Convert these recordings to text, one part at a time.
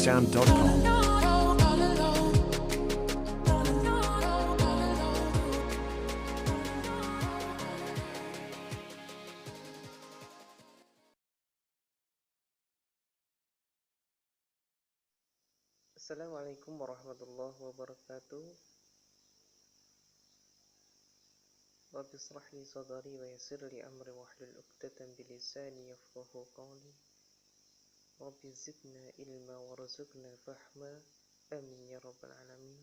www.sound.com. Assalamualaikum warahmatullahi wabarakatuh. Rabbi ishrah li sadri wa yassir li amri wahlul 'uqdatam min lisani yafqahu qawli. Rabbi zidna ilma warzuqna fahma. Amin ya rabbal alamin.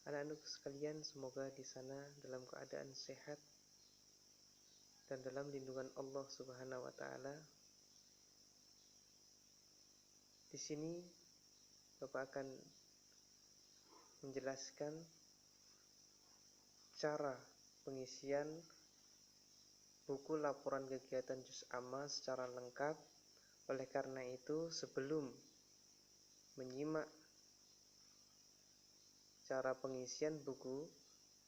Anak-anak sekalian, semoga di sana dalam keadaan sehat dan dalam lindungan Allah Subhanahu wa taala. Di sini Bapak akan menjelaskan cara pengisian buku laporan kegiatan juz amma secara lengkap. Oleh karena itu, sebelum menyimak cara pengisian buku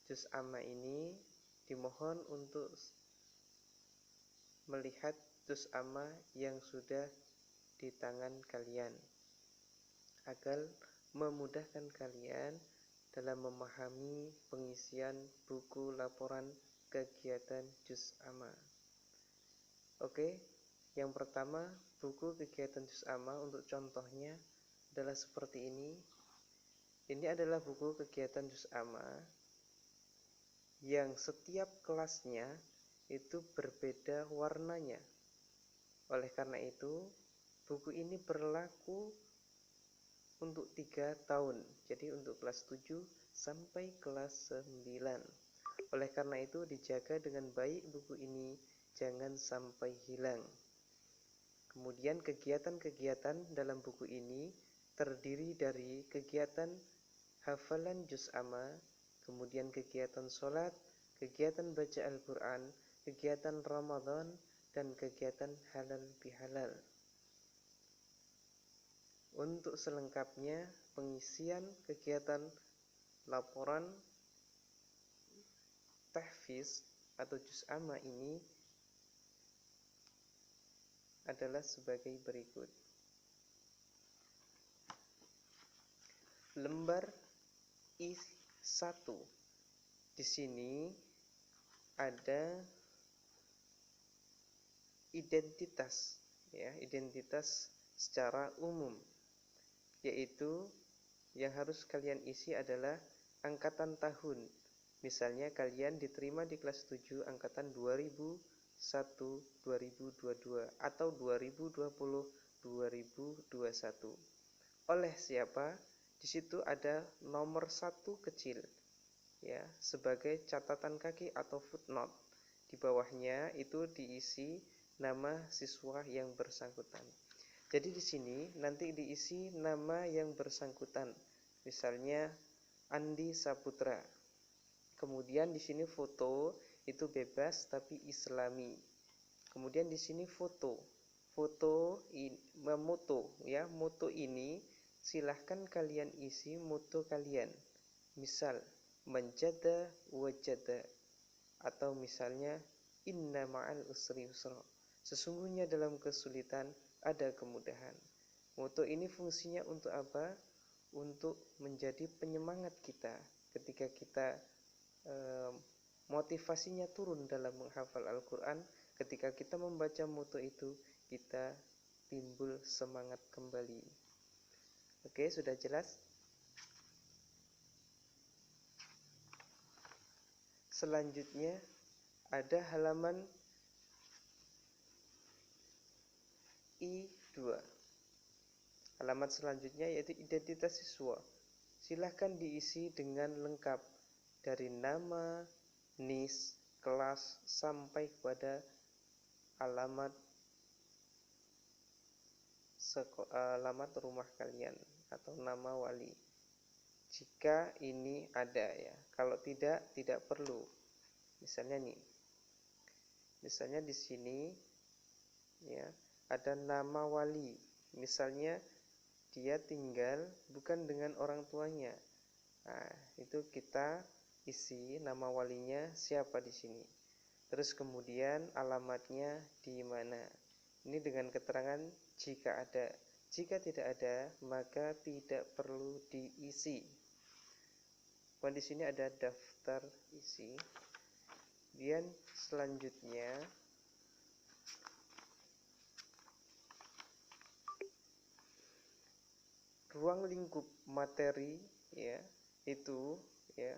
juz amma ini, dimohon untuk melihat juz amma yang sudah di tangan kalian agar memudahkan kalian dalam memahami pengisian buku laporan kegiatan juz amma. Oke, yang pertama, buku kegiatan juz amma untuk contohnya adalah seperti ini. Ini adalah buku kegiatan juz amma yang setiap kelasnya itu berbeda warnanya. Oleh karena itu, buku ini berlaku untuk 3 tahun. Jadi untuk kelas 7 sampai kelas 9. Oleh karena itu, dijaga dengan baik buku ini, jangan sampai hilang. Kemudian kegiatan-kegiatan dalam buku ini terdiri dari kegiatan hafalan juz amma, kemudian kegiatan sholat, kegiatan baca Al-Quran, kegiatan Ramadan, dan kegiatan halal bihalal. Untuk selengkapnya, pengisian kegiatan laporan tahfiz atau juz amma ini adalah sebagai berikut. Lembar I1. Di sini ada identitas, identitas secara umum, yaitu yang harus kalian isi adalah angkatan tahun. Misalnya kalian diterima di kelas 7 angkatan 2001-2022 atau 2020-2021. Oleh siapa? Di situ ada nomor 1 kecil, sebagai catatan kaki atau footnote. Di bawahnya itu diisi nama siswa yang bersangkutan. Jadi di sini nanti diisi nama yang bersangkutan. Misalnya Andi Saputra. Kemudian di sini foto itu bebas tapi Islami. Kemudian di sini foto moto ini silahkan kalian isi moto kalian. Misal manjada wajada, atau misalnya inna ma'al usri yusra. Sesungguhnya dalam kesulitan ada kemudahan. Moto ini fungsinya untuk apa? Untuk menjadi penyemangat kita ketika kita motivasinya turun dalam menghafal Al-Quran. Ketika kita membaca moto itu, kita timbul semangat kembali. Oke, sudah jelas? Selanjutnya ada halaman I2. Halaman selanjutnya yaitu identitas siswa. Silahkan diisi dengan lengkap dari nama, NIS, kelas, sampai kepada alamat rumah kalian atau nama wali. Jika ini ada Kalau tidak perlu. Misalnya di sini ada nama wali. Misalnya dia tinggal bukan dengan orang tuanya. Nah, itu kita isi nama walinya siapa di sini. Terus kemudian alamatnya di mana. Ini dengan keterangan jika ada. Jika tidak ada, maka tidak perlu diisi. Dan di sini ada daftar isi. Kemudian selanjutnya ruang lingkup materi ya itu ya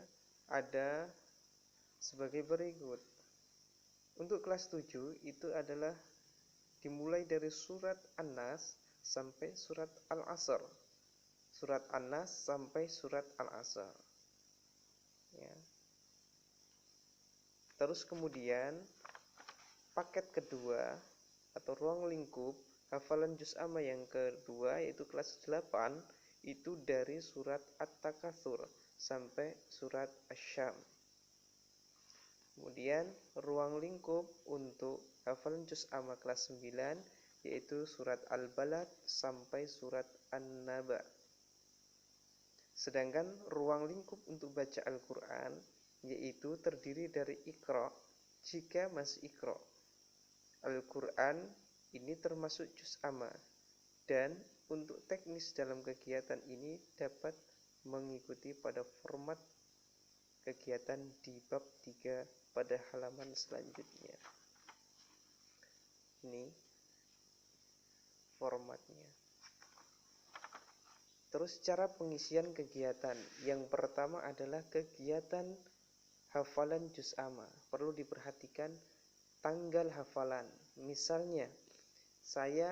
ada sebagai berikut. Untuk kelas 7 itu adalah dimulai dari surat An-Nas sampai surat Al-Asr. Surat An-Nas sampai surat Al-Asr. Ya. Terus kemudian paket kedua atau ruang lingkup hafalan juz amma yang kedua yaitu kelas 8 itu dari surat At-Takatsur sampai surat Asy-Syam. Kemudian ruang lingkup untuk hafalan juz amma kelas 9 yaitu surat Al-Balad sampai surat An-Naba. Sedangkan ruang lingkup untuk baca Al-Quran yaitu terdiri dari Iqra jika masih Iqra. Al-Quran ini termasuk juz amma dan untuk teknis dalam kegiatan ini dapat mengikuti pada format kegiatan di bab 3 pada halaman selanjutnya. Ini formatnya. Terus cara pengisian kegiatan. Yang pertama adalah kegiatan hafalan juz amma. Perlu diperhatikan tanggal hafalan. Misalnya, saya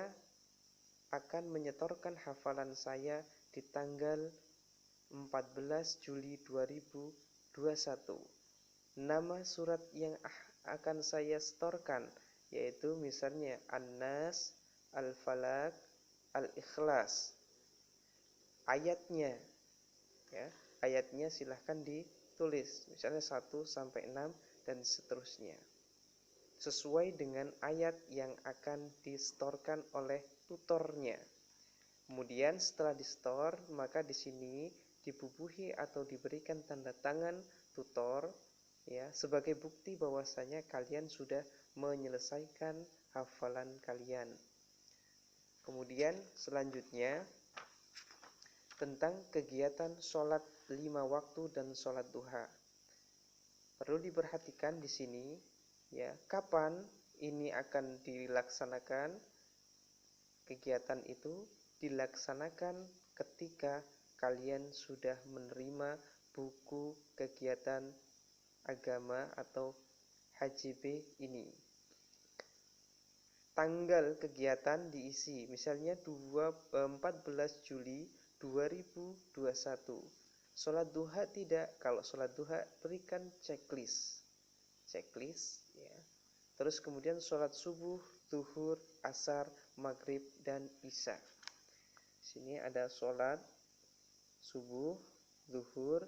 akan menyetorkan hafalan saya di tanggal 14 Juli 2021. Nama surat yang akan saya setorkan yaitu misalnya An-Nas, Al-Falaq, Al-Ikhlas. Ayatnya ya, ayatnya silahkan ditulis misalnya 1 sampai 6 dan seterusnya. Sesuai dengan ayat yang akan disetorkan oleh tutornya. Kemudian setelah disetor, maka di sini dibubuhi atau diberikan tanda tangan tutor ya sebagai bukti bahwasanya kalian sudah menyelesaikan hafalan kalian. Kemudian selanjutnya tentang kegiatan sholat 5 waktu dan sholat duha. Perlu diperhatikan di sini ya kapan ini akan dilaksanakan. Kegiatan itu dilaksanakan ketika kalian sudah menerima buku kegiatan agama atau HJB ini. Tanggal kegiatan diisi misalnya 14 Juli 2021. Sholat duha tidak. Kalau sholat duha berikan checklist ya. Terus kemudian sholat subuh, zuhur, asar, maghrib dan isya. Sini ada sholat subuh, zuhur,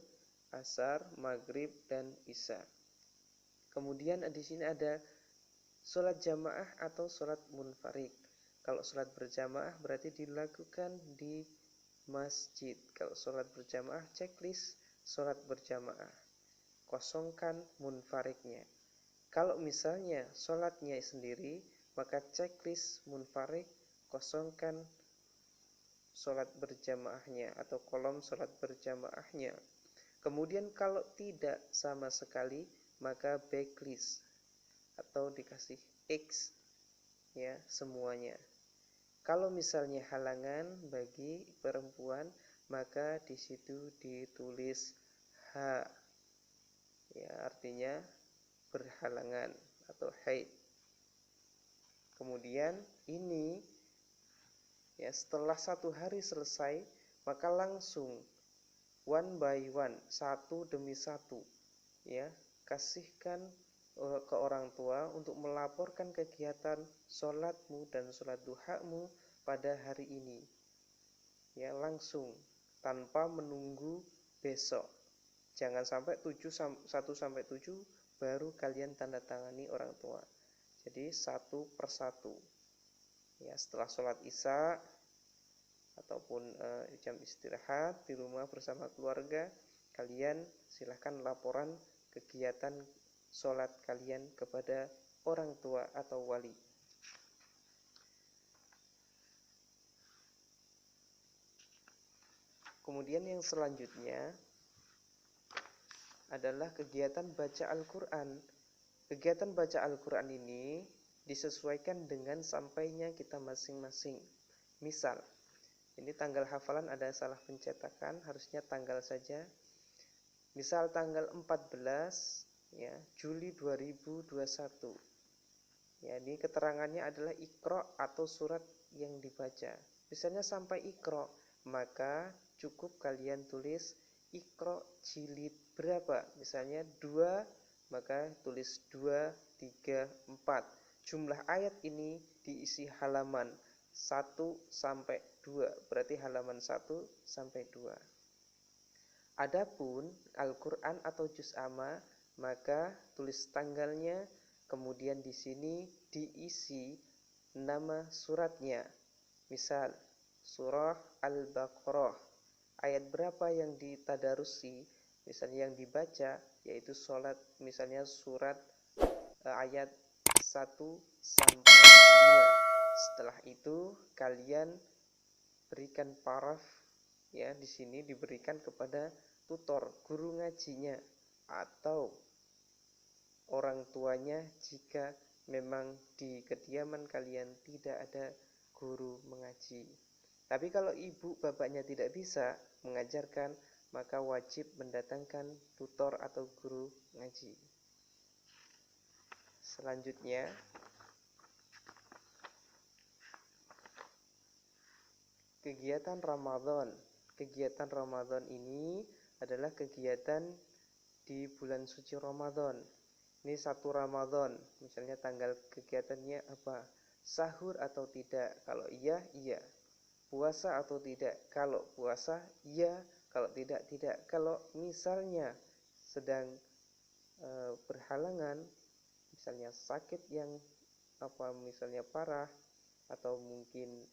asar, maghrib dan isya. Kemudian di sini ada sholat jamaah atau sholat munfarid. Kalau sholat berjamaah berarti dilakukan di masjid. Kalau sholat berjamaah checklist sholat berjamaah. Kosongkan munfaridnya. Kalau misalnya sholatnya sendiri, maka checklist munfarid kosongkan sholat berjamaahnya atau kolom sholat berjamaahnya. Kemudian kalau tidak sama sekali, maka backlist atau dikasih X ya semuanya. Kalau misalnya halangan bagi perempuan, maka di situ ditulis H. Ya, artinya berhalangan atau haid. Kemudian ini ya setelah 1 hari selesai, maka langsung one by one, satu demi satu ya kasihkan ke orang tua untuk melaporkan kegiatan sholatmu dan sholat duhamu pada hari ini ya langsung tanpa menunggu besok. Jangan sampai 1 sampai 7 baru kalian tanda tangani orang tua. Jadi 1 per 1 ya setelah sholat isya ataupun jam istirahat di rumah bersama keluarga, kalian silahkan laporan kegiatan sholat kalian kepada orang tua atau wali. Kemudian yang selanjutnya adalah kegiatan baca Al-Quran. Kegiatan baca Al-Quran ini disesuaikan dengan sampainya kita masing-masing. Misal, ini tanggal hafalan ada salah pencetakan, harusnya tanggal saja. Misal tanggal 14 ya, Juli 2021. Ya, ini keterangannya adalah Iqra atau surat yang dibaca. Misalnya sampai Iqra, maka cukup kalian tulis Iqra jilid berapa. Misalnya 2, maka tulis 2, 3, 4. Jumlah ayat ini diisi halaman 1 sampai 2. Berarti halaman 1 sampai 2. Adapun Al-Quran atau juz amma, maka tulis tanggalnya, kemudian di sini diisi nama suratnya. Misal surah Al-Baqarah, ayat berapa yang ditadarusi, misalnya yang dibaca, yaitu sholat, misalnya surat ayat 1 sampai 5. Setelah itu kalian berikan paraf, ya, di sini diberikan kepada tutor, guru ngajinya, atau orang tuanya jika memang di kediaman kalian tidak ada guru mengaji. Tapi kalau ibu bapaknya tidak bisa mengajarkan, maka wajib mendatangkan tutor atau guru ngaji. Selanjutnya, kegiatan Ramadan. Kegiatan Ramadan ini adalah kegiatan di bulan suci Ramadan. Ini 1 Ramadan, misalnya tanggal kegiatannya apa? Sahur atau tidak? Kalau iya, iya. Puasa atau tidak? Kalau puasa, iya. Kalau tidak, tidak. Kalau misalnya sedang berhalangan, misalnya sakit yang misalnya parah, atau mungkin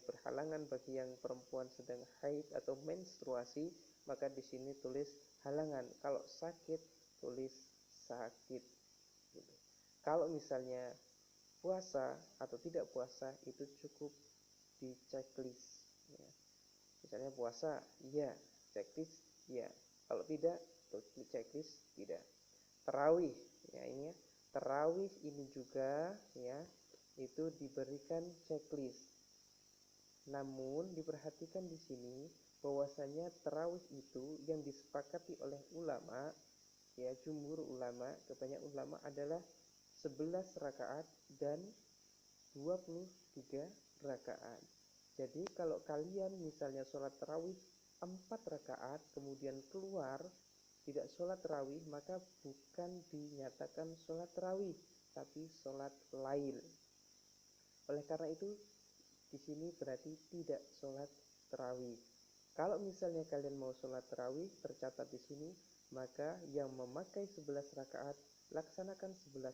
berhalangan bagi yang perempuan sedang haid atau menstruasi, maka di sini tulis halangan. Kalau sakit tulis sakit. Gitu. Kalau misalnya puasa atau tidak puasa, itu cukup di checklist. Ya. Misalnya puasa, iya. Checklist, iya. Kalau tidak, tulis checklist, tidak. Tarawih, ya ini ya. Tarawih ini juga, ya, itu diberikan checklist. Namun diperhatikan di sini bahwasanya tarawih itu yang disepakati oleh ulama, ya, jumhur ulama, kebanyakan ulama adalah 11 rakaat dan 23 rakaat. Jadi kalau kalian misalnya sholat tarawih 4 rakaat kemudian keluar tidak sholat tarawih, maka bukan dinyatakan sholat tarawih, tapi sholat lail. Oleh karena itu di sini berarti tidak sholat tarawih. Kalau misalnya kalian mau sholat tarawih, tercatat di sini, maka yang memakai 11 rakaat, laksanakan 11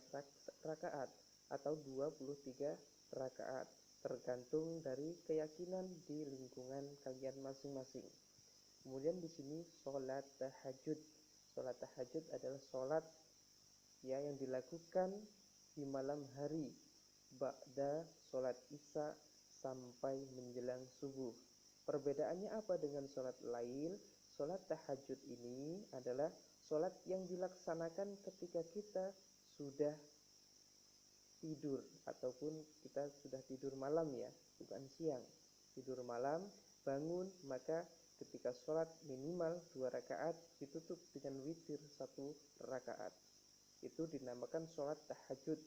rakaat atau 23 rakaat, tergantung dari keyakinan di lingkungan kalian masing-masing. Kemudian di sini sholat tahajud. Sholat tahajud adalah sholat, ya, yang dilakukan di malam hari ba'da sholat isya sampai menjelang subuh. Perbedaannya apa dengan sholat lail? Sholat tahajud ini adalah sholat yang dilaksanakan ketika kita sudah tidur, ataupun kita sudah tidur malam, ya, bukan siang. Tidur malam, bangun, maka ketika sholat minimal 2 rakaat ditutup dengan witir 1 rakaat. Itu dinamakan sholat tahajud.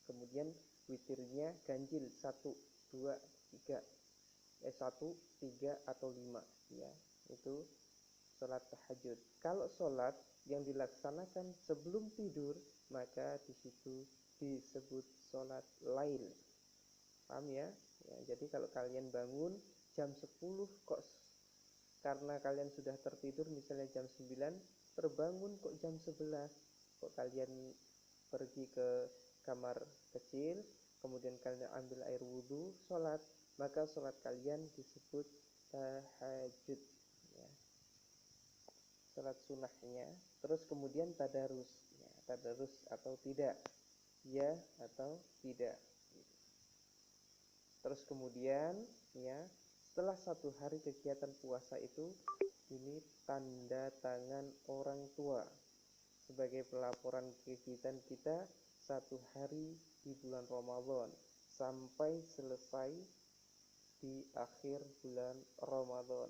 Kemudian witirnya ganjil 1, 2, 3. 1, 3 atau 5, ya. Itu sholat tahajud. Kalau sholat yang dilaksanakan sebelum tidur, maka di situ disebut sholat lail. Paham ya? Ya, jadi kalau kalian bangun jam 10 kok karena kalian sudah tertidur misalnya jam 9, terbangun kok jam 11, kok kalian pergi ke kamar kecil, kemudian kalian ambil air wudhu, sholat, maka sholat kalian disebut tahajud, ya. Sholat sunnahnya. Terus kemudian tadarus, ya, tadarus atau tidak, ya atau tidak. Terus kemudian, ya, setelah 1 hari kegiatan puasa itu, ini tanda tangan orang tua sebagai pelaporan kegiatan kita 1 hari di bulan Ramadan sampai selesai di akhir bulan Ramadan.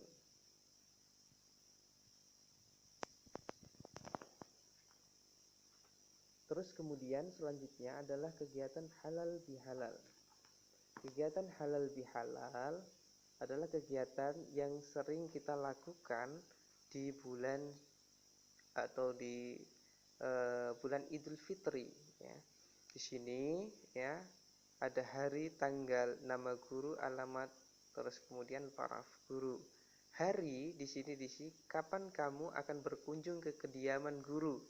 Terus kemudian selanjutnya adalah kegiatan halal bihalal. Kegiatan halal bihalal adalah kegiatan yang sering kita lakukan di bulan atau di bulan Idul Fitri, ya. Di sini ya ada hari, tanggal, nama guru, alamat, terus kemudian para guru. Hari di sini kapan kamu akan berkunjung ke kediaman guru.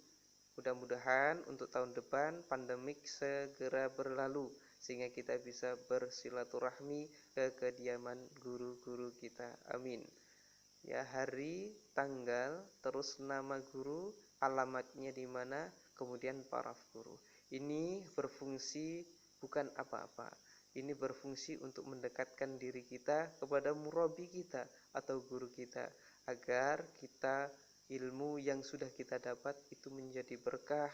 Mudah-mudahan untuk tahun depan pandemik segera berlalu sehingga kita bisa bersilaturahmi ke kediaman guru-guru kita. Amin. Ya, hari, tanggal, terus nama guru, alamatnya di mana, kemudian para guru. Ini berfungsi bukan apa-apa. Ini berfungsi untuk mendekatkan diri kita kepada murabi kita atau guru kita agar kita ilmu yang sudah kita dapat itu menjadi berkah,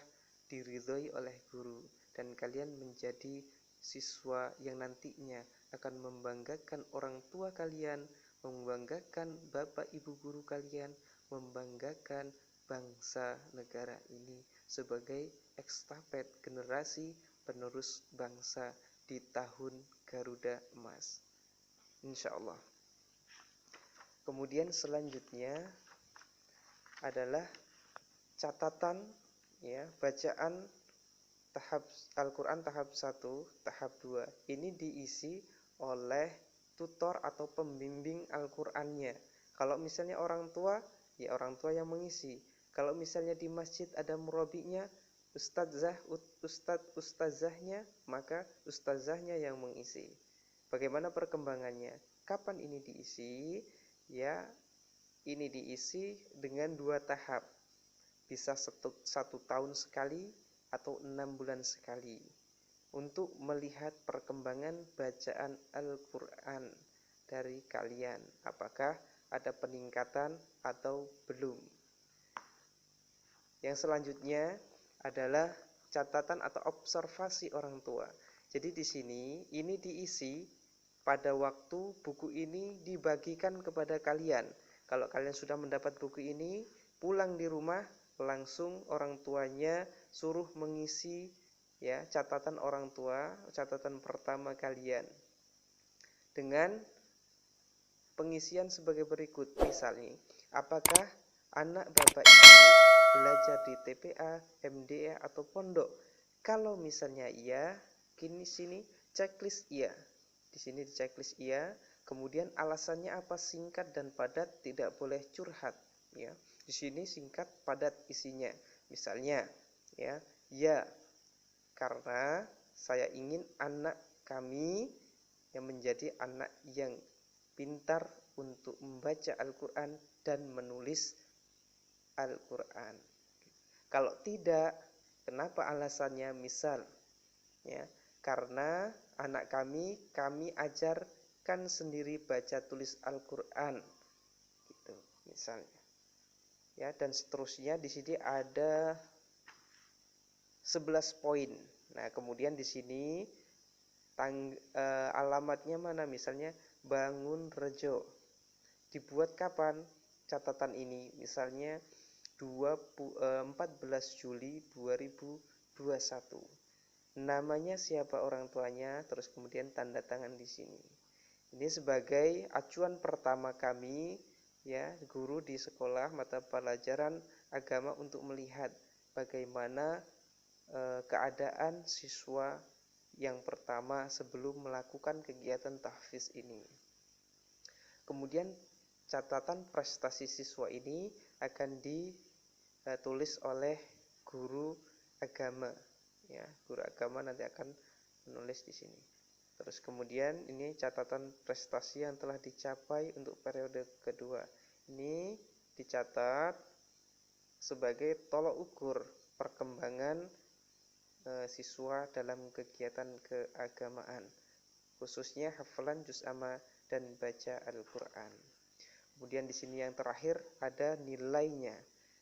diridhoi oleh guru, dan kalian menjadi siswa yang nantinya akan membanggakan orang tua kalian, membanggakan bapak ibu guru kalian, membanggakan bangsa negara ini sebagai estafet generasi penerus bangsa di tahun Garuda Emas, insya Allah. Kemudian selanjutnya adalah catatan, ya, bacaan tahap Al-Quran tahap 1, tahap 2. Ini diisi oleh tutor atau pembimbing Al-Qurannya. Kalau misalnya orang tua, ya orang tua yang mengisi. Kalau misalnya di masjid ada murabinya, ustazahnya, maka ustazahnya yang mengisi. Bagaimana perkembangannya? Kapan ini diisi? Ya, ini diisi dengan 2 tahap. Bisa 1 tahun sekali atau 6 bulan sekali. Untuk melihat perkembangan bacaan Al-Quran dari kalian. Apakah ada peningkatan atau belum. Yang selanjutnya adalah catatan atau observasi orang tua. Jadi di sini ini diisi pada waktu buku ini dibagikan kepada kalian. Kalau kalian sudah mendapat buku ini, pulang di rumah langsung orang tuanya suruh mengisi, ya, catatan orang tua, catatan pertama kalian dengan pengisian sebagai berikut. Misalnya, apakah anak bapak ibu belajar di TPA, MDA atau pondok? Kalau misalnya iya, kini sini checklist iya. Di sini di checklist iya. Kemudian alasannya apa? Singkat dan padat, tidak boleh curhat, ya. Di sini singkat, padat isinya. Misalnya, ya, karena saya ingin anak kami yang menjadi anak yang pintar untuk membaca Al-Quran dan menulis Al-Quran. Kalau tidak, kenapa alasannya? Misal, ya, karena anak kami ajarkan sendiri baca tulis Al-Quran, gitu misalnya, ya, dan seterusnya. Di sini ada 11 poin. Nah, kemudian di sini alamatnya mana? Misalnya Bangun Rejo. Dibuat kapan catatan ini? Misalnya 14 Juli 2021. Namanya siapa orang tuanya, terus kemudian tanda tangan di sini. Ini sebagai acuan pertama kami, ya, guru di sekolah mata pelajaran agama untuk melihat bagaimana keadaan siswa yang pertama sebelum melakukan kegiatan tahfiz ini. Kemudian catatan prestasi siswa ini akan ditulis oleh guru agama, ya, guru agama nanti akan menulis di sini. Terus kemudian ini catatan prestasi yang telah dicapai untuk periode kedua. Ini dicatat sebagai tolok ukur perkembangan siswa dalam kegiatan keagamaan, khususnya hafalan juz amma dan baca Al-Quran. Kemudian di sini yang terakhir ada nilainya.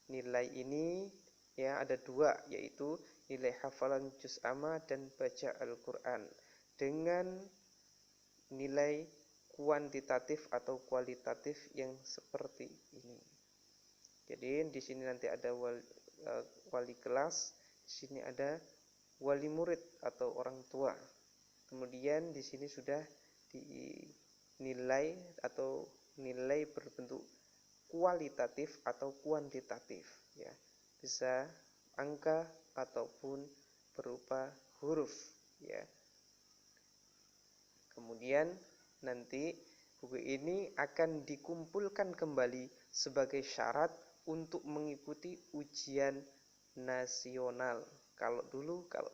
Nilai ini ya ada dua, yaitu nilai hafalan juz amma dan baca Al-Quran dengan nilai kuantitatif atau kualitatif yang seperti ini. Jadi di sini nanti ada wali kelas, di sini ada wali murid atau orang tua. Kemudian di sini sudah dinilai atau nilai berbentuk kualitatif atau kuantitatif, ya. Bisa angka ataupun berupa huruf, ya. Kemudian nanti buku ini akan dikumpulkan kembali sebagai syarat untuk mengikuti ujian nasional. Kalau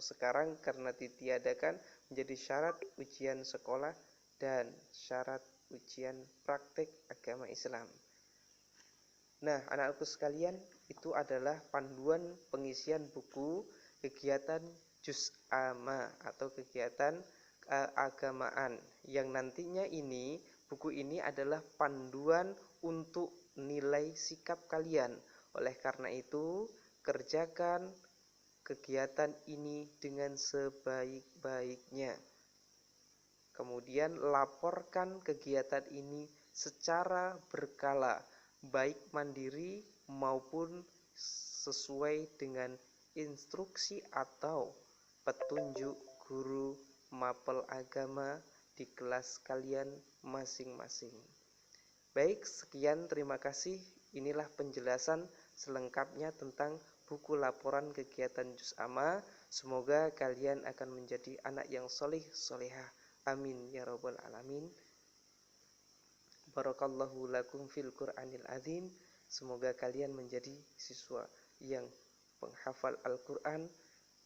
sekarang karena ditiadakan menjadi syarat ujian sekolah dan syarat ujian praktik agama Islam. Nah, anak-anakku sekalian, itu adalah panduan pengisian buku kegiatan juz amma atau kegiatan agamaan, yang nantinya ini buku ini adalah panduan untuk nilai sikap kalian. Oleh karena itu, kerjakan kegiatan ini dengan sebaik-baiknya. Kemudian laporkan kegiatan ini secara berkala, baik mandiri maupun sesuai dengan instruksi atau petunjuk guru mapel agama di kelas kalian masing-masing. Baik, sekian, terima kasih. Inilah penjelasan selengkapnya tentang buku laporan kegiatan juz amma. Semoga kalian akan menjadi anak yang soleh solehah. Amin ya rabbal alamin. Barakallahu lakum fil Qur'anil azim. Semoga kalian menjadi siswa yang penghafal Al-Quran,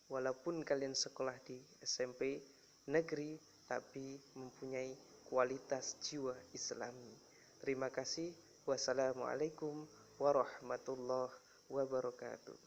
walaupun kalian sekolah di SMP negeri, tapi mempunyai kualitas jiwa Islami. Terima kasih. Wassalamualaikum warahmatullahi wabarakatuh.